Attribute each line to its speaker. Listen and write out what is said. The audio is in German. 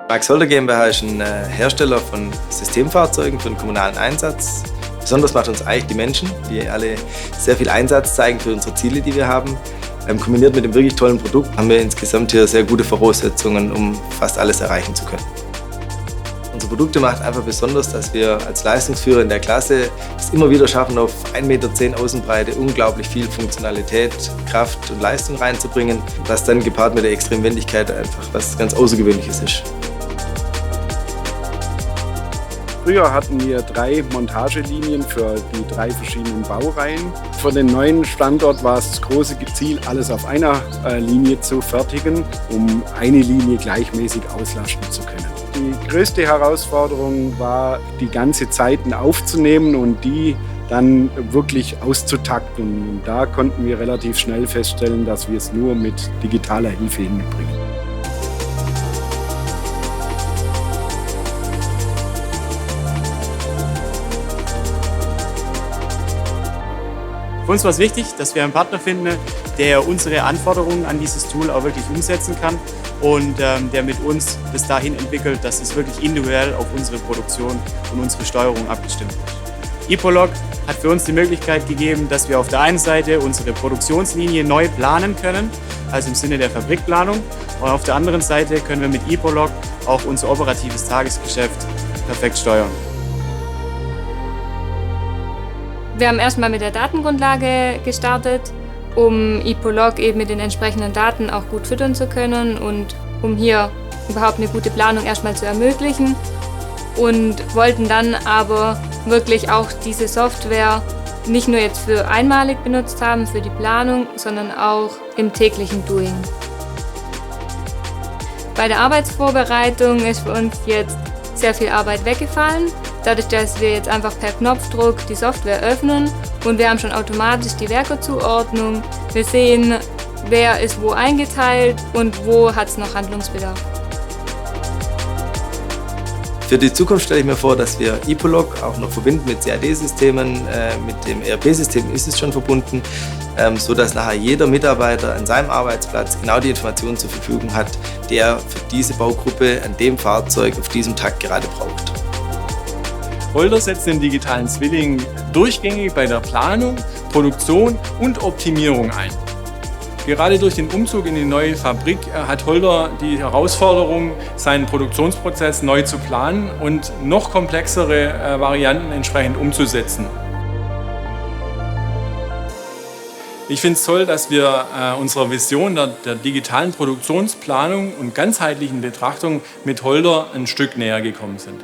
Speaker 1: Max Holder GmbH ist ein Hersteller von Systemfahrzeugen für den kommunalen Einsatz. Besonders macht uns eigentlich die Menschen, die alle sehr viel Einsatz zeigen für unsere Ziele, die wir haben. Kombiniert mit dem wirklich tollen Produkt haben wir insgesamt hier sehr gute Voraussetzungen, um fast alles erreichen zu können. Unsere Produkte macht einfach besonders, dass wir als Leistungsführer in der Klasse es immer wieder schaffen, auf 1,10 Meter Außenbreite unglaublich viel Funktionalität, Kraft und Leistung reinzubringen, was dann gepaart mit der Extremwendigkeit einfach was ganz Außergewöhnliches ist.
Speaker 2: Früher hatten wir 3 Montagelinien für die 3 verschiedenen Baureihen. Für den neuen Standort war es das große Ziel, alles auf einer Linie zu fertigen, um eine Linie gleichmäßig auslasten zu können. Die größte Herausforderung war, die ganze Zeiten aufzunehmen und die dann wirklich auszutakten. Und da konnten wir relativ schnell feststellen, dass wir es nur mit digitaler Hilfe hinbringen.
Speaker 3: Für uns war es wichtig, dass wir einen Partner finden, der unsere Anforderungen an dieses Tool auch wirklich umsetzen kann und der mit uns bis dahin entwickelt, dass es wirklich individuell auf unsere Produktion und unsere Steuerung abgestimmt ist. Ipolog hat für uns die Möglichkeit gegeben, dass wir auf der einen Seite unsere Produktionslinie neu planen können, also im Sinne der Fabrikplanung, und auf der anderen Seite können wir mit Ipolog auch unser operatives Tagesgeschäft perfekt steuern.
Speaker 4: Wir haben erstmal mit der Datengrundlage gestartet, um Ipolog eben mit den entsprechenden Daten auch gut füttern zu können und um hier überhaupt eine gute Planung erstmal zu ermöglichen. Und wollten dann aber wirklich auch diese Software nicht nur jetzt für einmalig benutzt haben, für die Planung, sondern auch im täglichen Doing. Bei der Arbeitsvorbereitung ist für uns jetzt sehr viel Arbeit weggefallen. Dadurch, dass wir jetzt einfach per Knopfdruck die Software öffnen und wir haben schon automatisch die Werkezuordnung. Wir sehen, wer ist wo eingeteilt und wo hat es noch Handlungsbedarf.
Speaker 1: Für die Zukunft stelle ich mir vor, dass wir Ipolog auch noch verbinden mit CAD-Systemen, mit dem ERP-System ist es schon verbunden, sodass nachher jeder Mitarbeiter an seinem Arbeitsplatz genau die Informationen zur Verfügung hat, die er für diese Baugruppe an dem Fahrzeug auf diesem Tag gerade braucht.
Speaker 5: Holder setzt den digitalen Zwilling durchgängig bei der Planung, Produktion und Optimierung ein. Gerade durch den Umzug in die neue Fabrik hat Holder die Herausforderung, seinen Produktionsprozess neu zu planen und noch komplexere Varianten entsprechend umzusetzen. Ich finde es toll, dass wir unserer Vision der digitalen Produktionsplanung und ganzheitlichen Betrachtung mit Holder ein Stück näher gekommen sind.